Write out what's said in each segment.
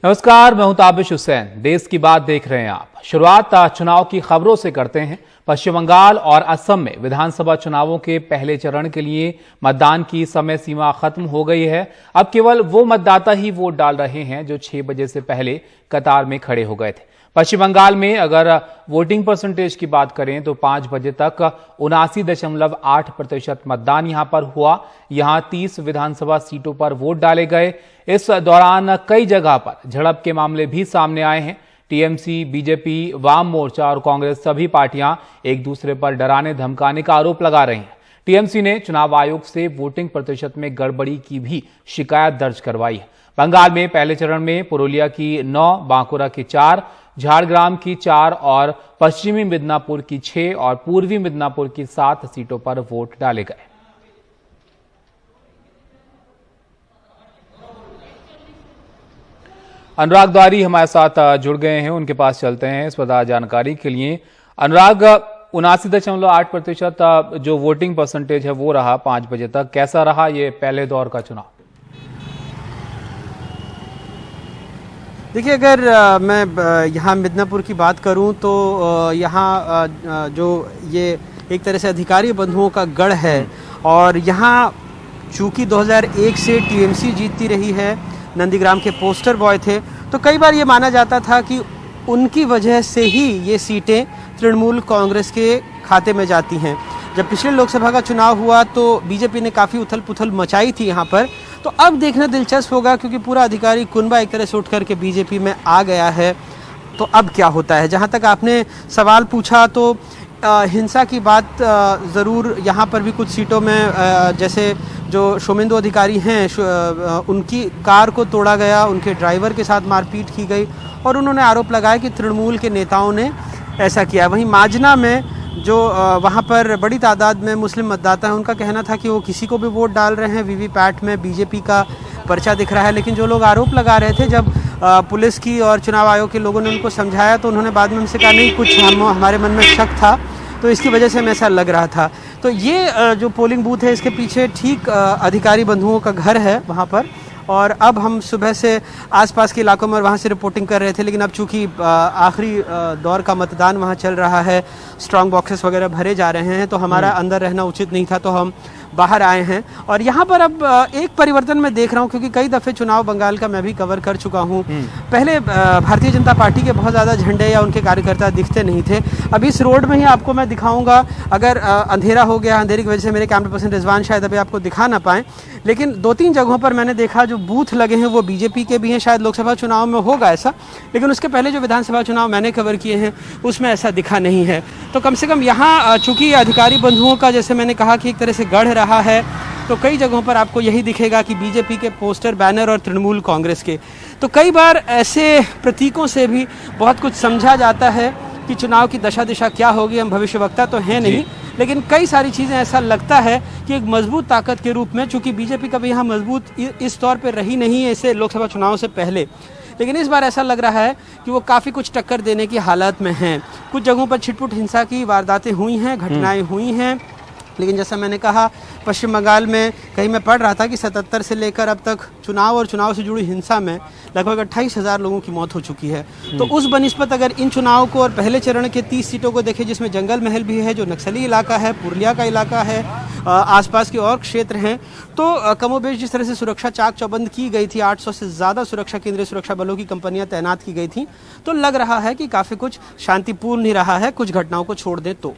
नमस्कार, मैं हूं ताबिश हुसैन। देश की बात देख रहे हैं आप। शुरुआत चुनाव की खबरों से करते हैं। पश्चिम बंगाल और असम में विधानसभा चुनावों के पहले चरण के लिए मतदान की समय सीमा खत्म हो गई है। अब केवल वो मतदाता ही वोट डाल रहे हैं जो 6 बजे से पहले कतार में खड़े हो गए थे। पश्चिम बंगाल में अगर वोटिंग परसेंटेज की बात करें तो 5 बजे तक 79.8% मतदान यहां पर हुआ। यहां 30 विधानसभा सीटों पर वोट डाले गए। इस दौरान कई जगह पर झड़प के मामले भी सामने आए हैं। टीएमसी, बीजेपी, वाम मोर्चा और कांग्रेस सभी पार्टियां एक दूसरे पर डराने धमकाने का आरोप लगा रही हैं। टीएमसी ने चुनाव आयोग से वोटिंग प्रतिशत में गड़बड़ी की भी शिकायत दर्ज करवाई है। बंगाल में पहले चरण में पुरुलिया की 9, बांकुरा की 4, झारग्राम की 4 और पश्चिमी मिदनापुर की 6 और पूर्वी मिदनापुर की 7 सीटों पर वोट डाले गए। अनुराग द्वारी हमारे साथ जुड़ गए हैं, उनके पास चलते हैं इस वजह जानकारी के लिए। अनुराग, 79.8% जो वोटिंग परसेंटेज है वो रहा 5 बजे तक। कैसा रहा ये पहले दौर का चुनाव? देखिए, अगर मैं यहाँ मिदनापुर की बात करूँ तो यहाँ जो ये एक तरह से अधिकारी बंधुओं का गढ़ है और यहाँ चूंकि 2001 से टीएमसी जीतती रही है, नंदीग्राम के पोस्टर बॉय थे, तो कई बार ये माना जाता था कि उनकी वजह से ही ये सीटें तृणमूल कांग्रेस के खाते में जाती हैं। जब पिछले लोकसभा का चुनाव हुआ तो बीजेपी ने काफ़ी उथल पुथल मचाई थी यहाँ पर। तो अब देखना दिलचस्प होगा क्योंकि पूरा अधिकारी कुनबा एक तरह से उठ करके बीजेपी में आ गया है। तो अब क्या होता है? जहाँ तक आपने सवाल पूछा तो हिंसा की बात ज़रूर यहाँ पर भी कुछ सीटों में जैसे जो शुभेंदु अधिकारी हैं उनकी कार को तोड़ा गया, उनके ड्राइवर के साथ मारपीट की गई और उन्होंने आरोप लगाया कि तृणमूल के नेताओं ने ऐसा किया। वहीं माजना में जो वहाँ पर बड़ी तादाद में मुस्लिम मतदाता हैं, उनका कहना था कि वो किसी को भी वोट डाल रहे हैं। वीवीपैट में बीजेपी का पर्चा दिख रहा है, लेकिन जो लोग आरोप लगा रहे थे, जब पुलिस की और चुनाव आयोग के लोगों ने उनको समझाया तो उन्होंने बाद में हमसे कहा नहीं, कुछ हमारे मन में शक था तो इसकी वजह से हमें ऐसा लग रहा था। तो ये जो पोलिंग बूथ है इसके पीछे ठीक अधिकारी बंधुओं का घर है वहाँ पर। और अब हम सुबह से आसपास के इलाकों में वहाँ से रिपोर्टिंग कर रहे थे, लेकिन अब चूंकि आखिरी दौर का मतदान वहाँ चल रहा है, स्ट्रांग बॉक्सेस वगैरह भरे जा रहे हैं, तो हमारा अंदर रहना उचित नहीं था, तो हम बाहर आए हैं। और यहाँ पर अब एक परिवर्तन मैं देख रहा हूँ क्योंकि कई दफ़े चुनाव बंगाल का मैं भी कवर कर चुका हूँ। पहले भारतीय जनता पार्टी के बहुत ज़्यादा झंडे या उनके कार्यकर्ता दिखते नहीं थे। अब इस रोड में ही आपको मैं दिखाऊंगा। अगर अंधेरा हो गया, अंधेरे की वजह से मेरे कैमरा पर्सन रिजवान शायद अभी आपको दिखा ना पाएँ, लेकिन 2-3 जगहों पर मैंने देखा जो बूथ लगे हैं वो बीजेपी के भी हैं। शायद लोकसभा चुनाव में होगा ऐसा, लेकिन उसके पहले जो विधानसभा चुनाव मैंने कवर किए हैं उसमें ऐसा दिखा नहीं है। तो कम से कम यहाँ चूँकि अधिकारी बंधुओं का, जैसे मैंने कहा कि एक तरह से गढ़ रहा है, तो कई जगहों पर आपको यही दिखेगा कि बीजेपी के पोस्टर, बैनर और तृणमूल कांग्रेस के। तो कई बार ऐसे प्रतीकों से भी बहुत कुछ समझा जाता है कि चुनाव की दशा दिशा क्या होगी। हम भविष्यवक्ता तो हैं नहीं, लेकिन कई सारी चीज़ें ऐसा लगता है कि एक मजबूत ताकत के रूप में, चूंकि बीजेपी कभी यहाँ मजबूत इस तौर पर रही नहीं है ऐसे लोकसभा चुनाव से पहले, लेकिन इस बार ऐसा लग रहा है कि वो काफ़ी कुछ टक्कर देने की हालत में हैं। कुछ जगहों पर छिटपुट हिंसा की वारदातें हुई हैं, घटनाएं हुई हैं, लेकिन जैसा मैंने कहा पश्चिम बंगाल में कहीं मैं पढ़ रहा था कि 77 से लेकर अब तक चुनाव और चुनाव से जुड़ी हिंसा में लगभग 28,000 लोगों की मौत हो चुकी है। तो उस बनिस्बत अगर इन चुनाव को और पहले चरण के 30 सीटों को देखें, जिसमें जंगल महल भी है, जो नक्सली इलाका है, पुरुलिया का इलाका है, आसपास के और क्षेत्र हैं, तो कमोबेश जिस तरह से सुरक्षा चाक चौबंद की गई थी, 800 से ज़्यादा सुरक्षा केंद्रीय सुरक्षा बलों की कंपनियां तैनात की गई थी, तो लग रहा है कि काफ़ी कुछ शांतिपूर्ण ही रहा है, कुछ घटनाओं को छोड़ दें तो।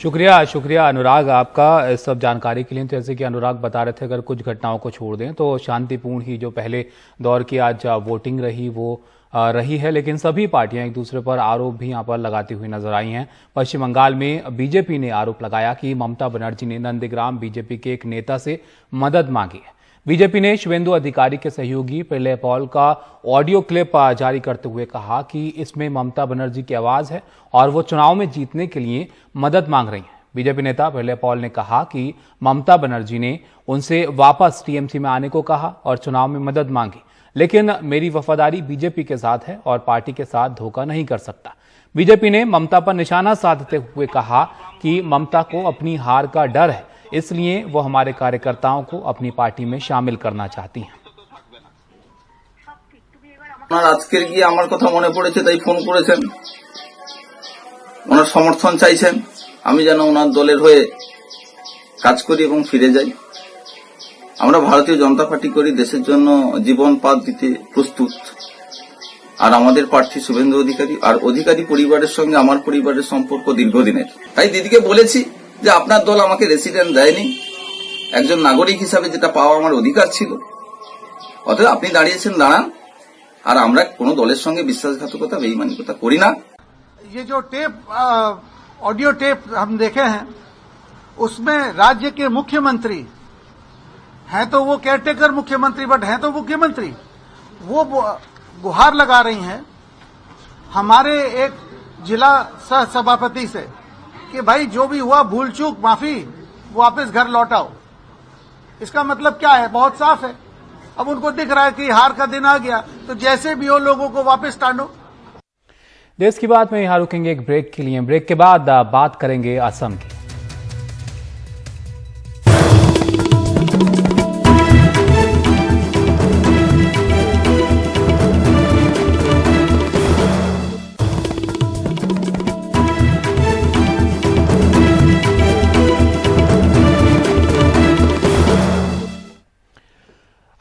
शुक्रिया अनुराग आपका इस सब जानकारी के लिए। तो जैसे कि अनुराग बता रहे थे, अगर कुछ घटनाओं को छोड़ दें तो शांतिपूर्ण ही जो पहले दौर की आज वोटिंग रही वो रही है, लेकिन सभी पार्टियां एक दूसरे पर आरोप भी यहां पर लगाती हुई नजर आई हैं। पश्चिम बंगाल में बीजेपी ने आरोप लगाया कि ममता बनर्जी ने नंदीग्राम बीजेपी के एक नेता से मदद मांगी है। बीजेपी ने शुभेंदु अधिकारी के सहयोगी प्रलय पॉल का ऑडियो क्लिप जारी करते हुए कहा कि इसमें ममता बनर्जी की आवाज है और वो चुनाव में जीतने के लिए मदद मांग रही हैं। बीजेपी नेता प्रलय पॉल ने कहा कि ममता बनर्जी ने उनसे वापस टीएमसी में आने को कहा और चुनाव में मदद मांगी, लेकिन मेरी वफादारी बीजेपी के साथ है और पार्टी के साथ धोखा नहीं कर सकता। बीजेपी ने ममता पर निशाना साधते हुए कहा कि ममता को अपनी हार का डर है, इसलिए वो हमारे कार्यकर्ताओं को अपनी पार्टी में शामिल करना चाहती हैं। ওনার আজকের গিয়ে আমার কথা মনে পড়েছে তাই ফোন করেছেন, ওনার সমর্থন চাইছেন, আমি যেন ওনার দলের হয়ে কাজ করি এবং ফিরে যাই। আমরা ভারতীয় জনতা পার্টি করি, দেশের জন্য জীবন পাত দিতে প্রস্তুত। আর আমাদের প্রার্থী শুভেন্দু অধিকারী, আর অধিকারী পরিবারের সঙ্গে আমার পরিবারের সম্পর্ক দীর্ঘদিনের। তাই দিদিকে বলেছি যে আপনার দল আমাকে রেসিডেন্ট দেয়নি, একজন নাগরিক হিসাবে যেটা পাওয়া আমার অধিকার ছিল, অতএব আপনি দাঁড়িয়েছেন, দাঁড়ান। আর আমরা কোনো দলের সঙ্গে বিশ্বাসঘাতকতা বেईमानिकता করি না। ये जो टेप ऑडियो टेप हम देखे हैं उसमें राज्य के मुख्यमंत्री हैं, तो वो केयरटेकर मुख्यमंत्री बट हैं तो मुख्यमंत्री, वो गुहार लगा रही हैं हमारे एक जिला सह सभापति से कि भाई जो भी हुआ भूल चूक माफी, वापस घर लौटाओ। इसका मतलब क्या है? बहुत साफ है। अब उनको दिख रहा है कि हार का दिन आ गया, तो जैसे भी हो लोगों को वापस टानो। देश की बात में यहां रुकेंगे एक ब्रेक के लिए। ब्रेक के बाद बात करेंगे असम की।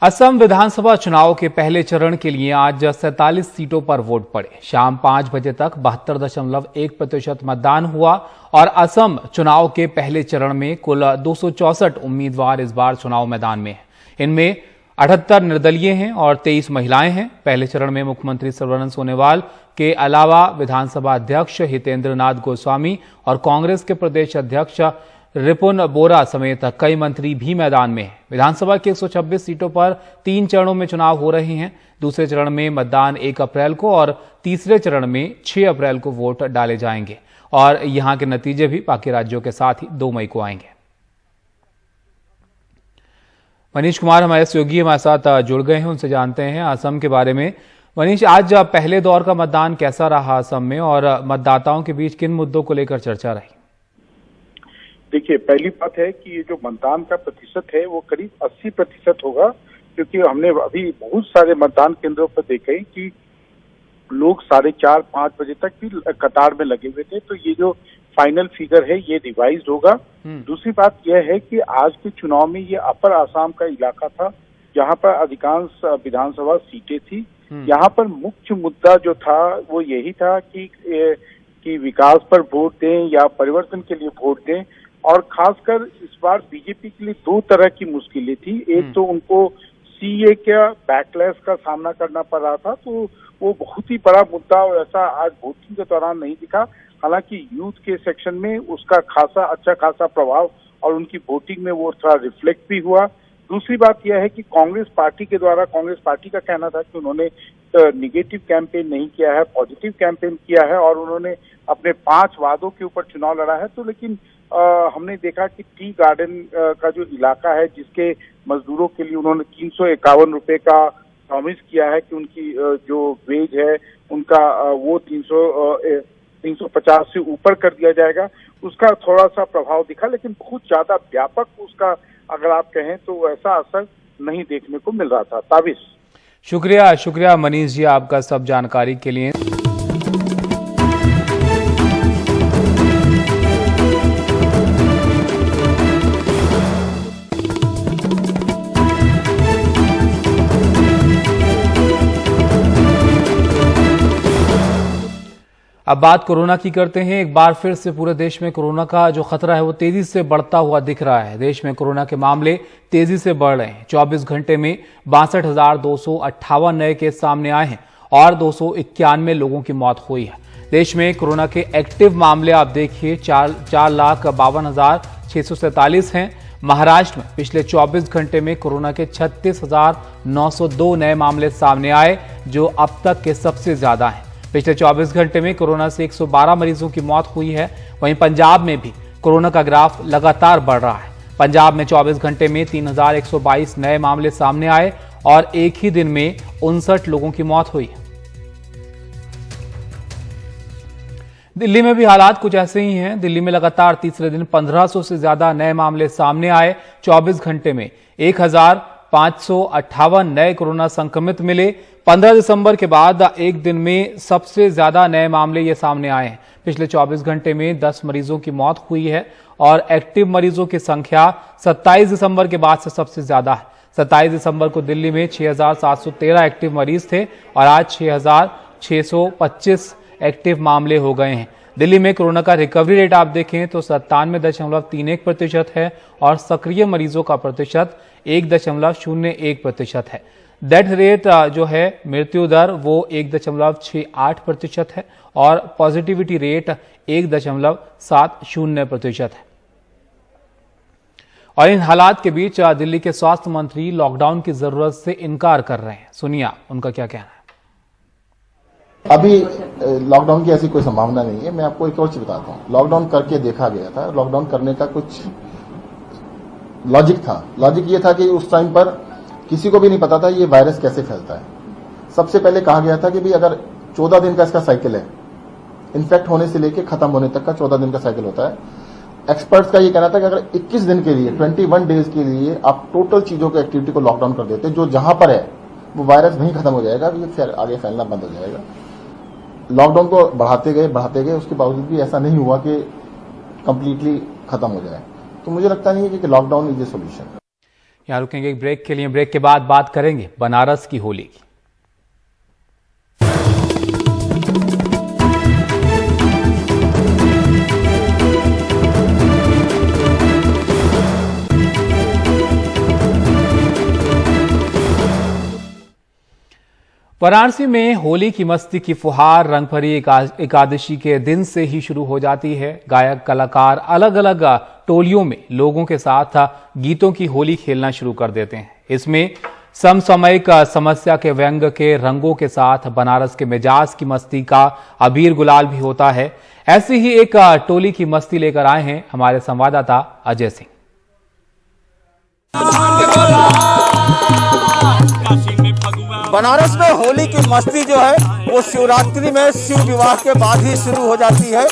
असम विधानसभा चुनाव के पहले चरण के लिए आज 47 सीटों पर वोट पड़े। शाम 5 बजे तक 72.1% मतदान हुआ और असम चुनाव के पहले चरण में कुल 264 उम्मीदवार इस बार चुनाव मैदान में हैं। इनमें 78 निर्दलीय हैं और 23 महिलाएं हैं। पहले चरण में मुख्यमंत्री सर्बानंद सोनोवाल के अलावा विधानसभा अध्यक्ष हितेंद्र नाथ गोस्वामी और कांग्रेस के प्रदेश अध्यक्ष रिपुन बोरा समेत कई मंत्री भी मैदान में हैं। विधानसभा की 126 सीटों पर 3 चरणों में चुनाव हो रहे हैं। दूसरे चरण में मतदान 1 अप्रैल को और तीसरे चरण में 6 अप्रैल को वोट डाले जाएंगे और यहां के नतीजे भी बाकी राज्यों के साथ ही 2 मई को आएंगे। मनीष कुमार हमारे सहयोगी हमारे साथ जुड़ गए हैं, उनसे जानते हैं असम के बारे में। मनीष, आज पहले दौर का मतदान कैसा रहा असम में और मतदाताओं के बीच किन मुद्दों को लेकर चर्चा रही? देखिए, पहली बात है कि ये जो मतदान का प्रतिशत है वो करीब 80% होगा, क्योंकि हमने अभी बहुत सारे मतदान केंद्रों पर देखे कि लोग 4:30-5 बजे तक भी कतार में लगे हुए थे। तो ये जो फाइनल फिगर है ये रिवाइज होगा। दूसरी बात यह है कि आज के चुनाव में ये अपर आसाम का इलाका था जहां पर अधिकांश विधानसभा सीटें थी। यहाँ पर मुख्य मुद्दा जो था वो यही था कि विकास पर वोट दें या परिवर्तन के लिए वोट दें। और खासकर इस बार बीजेपी के लिए 2 तरह की मुश्किलें थी। एक तो उनको सीए का बैकलैश का सामना करना पड़ रहा था, तो वो बहुत ही बड़ा मुद्दा और ऐसा आज वोटिंग के दौरान नहीं दिखा। हालांकि यूथ के सेक्शन में उसका अच्छा खासा प्रभाव और उनकी वोटिंग में वो थोड़ा रिफ्लेक्ट भी हुआ। दूसरी बात यह है कि कांग्रेस पार्टी का कहना था कि उन्होंने निगेटिव कैंपेन नहीं किया है, पॉजिटिव कैंपेन किया है और उन्होंने अपने 5 वादों के ऊपर चुनाव लड़ा है। तो लेकिन हमने देखा कि टी गार्डन का जो इलाका है जिसके मजदूरों के लिए उन्होंने 351 रुपए का प्रॉमिस किया है कि उनकी जो वेज है उनका वो 350 से ऊपर कर दिया जाएगा, उसका थोड़ा सा प्रभाव दिखा। लेकिन बहुत ज्यादा व्यापक उसका अगर आप कहें तो ऐसा असर नहीं देखने को मिल रहा था। ताबिश। शुक्रिया मनीष जी आपका सब जानकारी के लिए। अब बात कोरोना की करते हैं। एक बार फिर से पूरे देश में कोरोना का जो खतरा है वो तेजी से बढ़ता हुआ दिख रहा है। देश में कोरोना के मामले तेजी से बढ़ रहे हैं। 24 घंटे में 62,258 नए केस सामने आए हैं और 291 लोगों की मौत हुई है। देश में कोरोना के एक्टिव मामले आप देखिए 4,52,647 हैं। महाराष्ट्र में पिछले 24 घंटे में कोरोना के 36,902 नए मामले सामने आए, जो अब तक के सबसे ज्यादा हैं। पिछले 24 घंटे में कोरोना से 112 मरीजों की मौत हुई है। वहीं पंजाब में भी कोरोना का ग्राफ लगातार बढ़ रहा है। पंजाब में 24 घंटे में 3,122 नए मामले सामने आए और एक ही दिन में 59 लोगों की मौत हुई। दिल्ली में भी हालात कुछ ऐसे ही हैं। दिल्ली में लगातार तीसरे दिन 1500 से ज्यादा नए मामले सामने आए। 24 घंटे में 1,000 558 नए कोरोना संक्रमित मिले। 15 दिसंबर के बाद एक दिन में सबसे ज्यादा नए मामले ये सामने आए हैं। पिछले 24 घंटे में 10 मरीजों की मौत हुई है और एक्टिव मरीजों की संख्या 27 दिसंबर के बाद से सबसे ज्यादा है। 27 दिसंबर को दिल्ली में 6,713 एक्टिव मरीज थे और आज 6,625 एक्टिव मामले हो गए हैं। दिल्ली में कोरोना का रिकवरी रेट आप देखें तो 97.31% है और सक्रिय मरीजों का प्रतिशत 1.01% है। डेथ रेट जो है मृत्यु दर वो 1.68% है और पॉजिटिविटी रेट 1.70% है। और इन हालात के बीच दिल्ली के स्वास्थ्य मंत्री लॉकडाउन की जरूरत से इनकार कर रहे हैं। सुनिए उनका क्या कहना है। अभी लॉकडाउन की ऐसी कोई संभावना नहीं है। मैं आपको एक और चीज बताता हूं। लॉकडाउन करके देखा गया था। लॉकडाउन करने का कुछ लॉजिक था। लॉजिक ये था कि उस टाइम पर किसी को भी नहीं पता था ये वायरस कैसे फैलता है। सबसे पहले कहा गया था कि भाई अगर 14 दिन का इसका साइकिल है, इन्फेक्ट होने से लेकर खत्म होने तक का 14 दिन का साइकिल होता है। एक्सपर्ट्स का ये कहना था कि अगर 21 दिन के लिए 21 डेज के लिए आप टोटल चीजों की एक्टिविटी को लॉकडाउन कर देते, जो जहां पर है वो वायरस वहीं खत्म हो जाएगा, ये आगे फैलना बंद हो जाएगा। लॉकडाउन को बढ़ाते गए, उसके बावजूद भी ऐसा नहीं हुआ कि कंप्लीटली खत्म हो जाए। तो मुझे लगता नहीं है कि लॉकडाउन इज ए सोल्यूशन। यहां रुकेंगे एक ब्रेक के लिए। ब्रेक के बाद बात करेंगे बनारस की होली की। वाराणसी में होली की मस्ती की फुहार रंगभरी एकादशी के दिन से ही शुरू हो जाती है। गायक कलाकार अलग अलग टोलियों में लोगों के साथ गीतों की होली खेलना शुरू कर देते हैं। इसमें समसामयिक समस्या के व्यंग के रंगों के साथ बनारस के मिजाज की मस्ती का अबीर गुलाल भी होता है। ऐसी ही एक टोली की मस्ती लेकर आए हैं हमारे संवाददाता अजय सिंह। बनारस में होली की मस्ती जो है वो शिवरात्रि में शिव विवाह के बाद ही शुरू हो जाती है,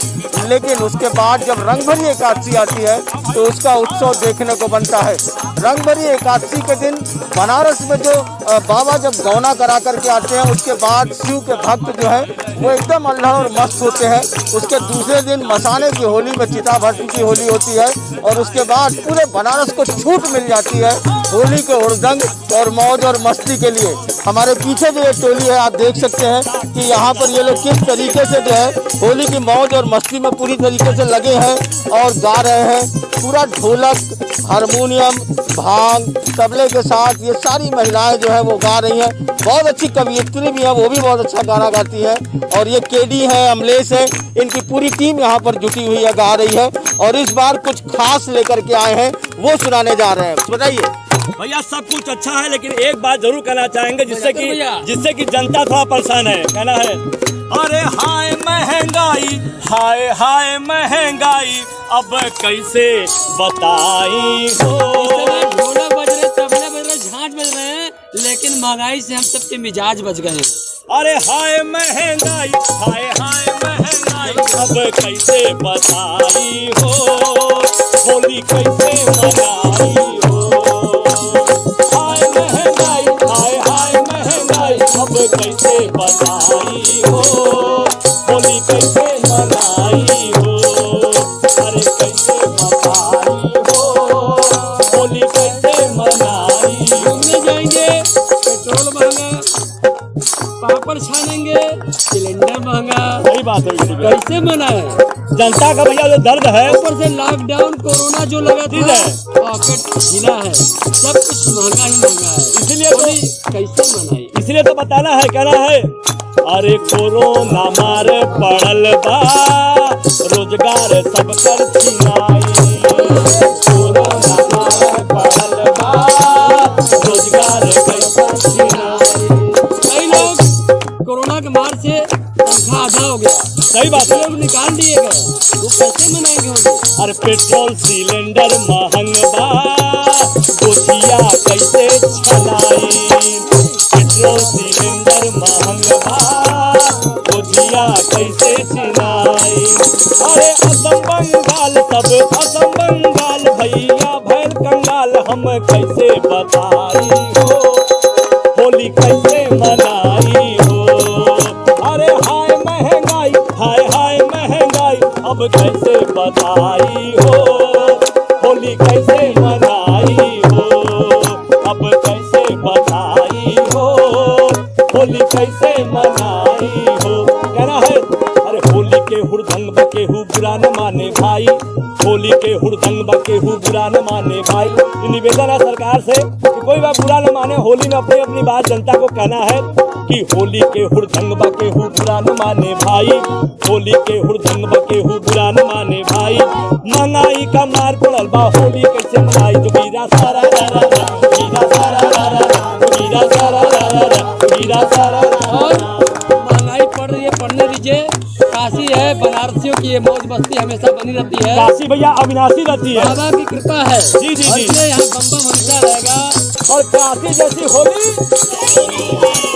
लेकिन उसके बाद जब रंगभरी एकादशी आती है तो उसका उत्सव देखने को बनता है। रंगभरी एकादशी के दिन बनारस में जो बाबा जब गौना करा करके आते हैं, उसके बाद शिव के भक्त जो है वो एकदम अल्लाह और मस्त होते हैं। उसके दूसरे दिन मसाने की होली में चिता भस्म की होली होती है और उसके बाद पूरे बनारस को छूट मिल जाती है होली के हुड़दंग और मौज और मस्ती के लिए। हमारे पीछे जो ये टोली है आप देख सकते हैं कि यहाँ पर ये लोग किस तरीके से जो है होली की मौज और मस्ती में पूरी तरीके से लगे हैं और गा रहे हैं। पूरा ढोलक, हारमोनियम, भांग, तबले के साथ ये सारी महिलाएं जो है वो गा रही हैं। बहुत अच्छी कवियत्री भी है, वो भी बहुत अच्छा गाना गाती है। और ये केडी है, अमलेश है, इनकी पूरी टीम यहाँ पर जुटी हुई है, गा रही है और इस बार कुछ खास लेकर के आए हैं, वो सुनाने जा रहे हैं। बताइए भैया। सब कुछ अच्छा है लेकिन एक बात जरूर कहना चाहेंगे जिससे कि जनता थोड़ा परेशान है। कहना है अरे हाय महंगाई, हाय हाय महंगाई, अब कैसे बताई हो। ढोलक बज रहे, तबला बज रहे, झांझ बज रहे हैं, लेकिन महंगाई से हम सबके मिजाज बच गए। अरे हाय महंगाई, हाय हाय महंगाई, अब कैसे बताई हो, होली कैसे मनाई हो। अब कैसे बताई हो, होली कैसे मनाई हो। अरे कैसे बताई हो, होली कैसे मनाई। घूमने जाएंगे, पेट्रोल महंगा, पापड़ छानेंगे, सिलेंडर महंगा। सही बात है। कैसे मनाए जनता का भैया जो दर्द है, ऊपर से लॉकडाउन कोरोना जो लगा था, पॉकेट ढीला है, सब कुछ महंगा ही महंगा है। इसलिए कैसे मनाई, इसलिए तो बताना है। कहना है अरे कोरोना मार पड़ल बा, रोजगार सब कर छिनाई। कोरोना मार पड़ल बा, रोजगार कैसे छिनाई। कई लोग कोरोना के मार से तनख्वाह आधा हो गया। सही बात है। लोग निकाल दिए गए, वो कैसे मनाएंगे होली। अरे पेट्रोल सिलेंडर महंग बा, गोठिया कैसे छनाई। पेट्रोल सिलेंडर महंग बा, गोठिया कैसे छनाई। अरे असम बंगाल सब असम बंगाल, भैया भैल कंगाल, हम कैसे बताई बुरा न माने भाई, होली के हुड़दंग बा केहू बुरा न माने भाई। निवेदन है सरकार से कि कोई बात बुरा न माने, होली में अपनी अपनी बात जनता को कहना है कि होली के हुड़दंग बा केहू बुरा न माने भाई, होली के हुड़दंग बा केहू बुरा न माने भाई। महंगाई का मार पड़ल बा, होली कैसे मनाई, जो गिरा सारा रा रा, गिरा सारा रा रा, गिरा सारा रा रा, गिरा सारा रा रा। और महंगाई पड़ रही है, पढ़ने दीजिए। काशी है, बनारसियों की ये मौज मस्ती हमेशा बनी रहती है। काशी भैया अविनाशी रहती है, बाबा की कृपा है। जी जी जी। इसलिए यहाँ बम बम हमेशा रहेगा। और काशी जैसी होली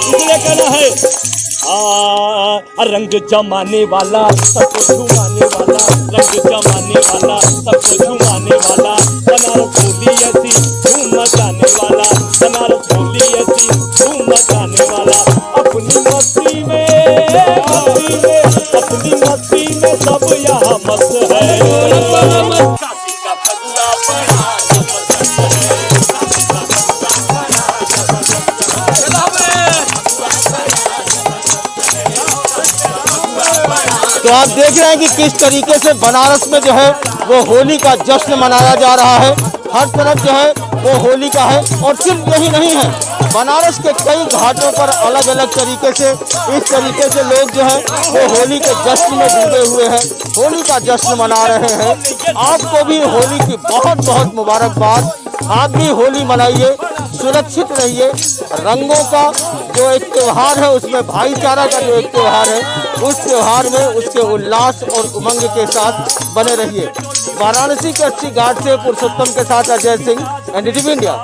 इसलिए कहना है रंग जमाने वाला सबको झुमाने वाला, रंग जमाने वाला सबको झुमाने वाला, बनारस होली ऐसी धूम मचाने वाला, बनारस होली ऐसी धूम मचाने वाला। अपनी मस्ती में अपनी मस्ती में सब यहाँ मस्त है। काशी का फगुआ बड़ा जबरदस्त है, तो आप देख रहे हैं कि किस तरीके से बनारस में जो है वो होली का जश्न मनाया जा रहा है। हर तरफ जो है वो होली का है, और सिर्फ यही नहीं है, बनारस के कई घाटों पर अलग अलग तरीके से इस तरीके से लोग जो है वो होली के जश्न में डूबे हुए हैं, होली का जश्न मना रहे हैं। आपको भी होली की बहुत बहुत मुबारकबाद। आप भी होली मनाइए, सुरक्षित रहिए। रंगों का जो एक त्यौहार है, उसमें भाईचारा का जो एक त्यौहार है, उस त्यौहार में उसके उल्लास और उमंग के साथ बने रहिए। वाराणसी के अस्सी घाट से पुरुषोत्तम के साथ अजय सिंह, NDTV इंडिया।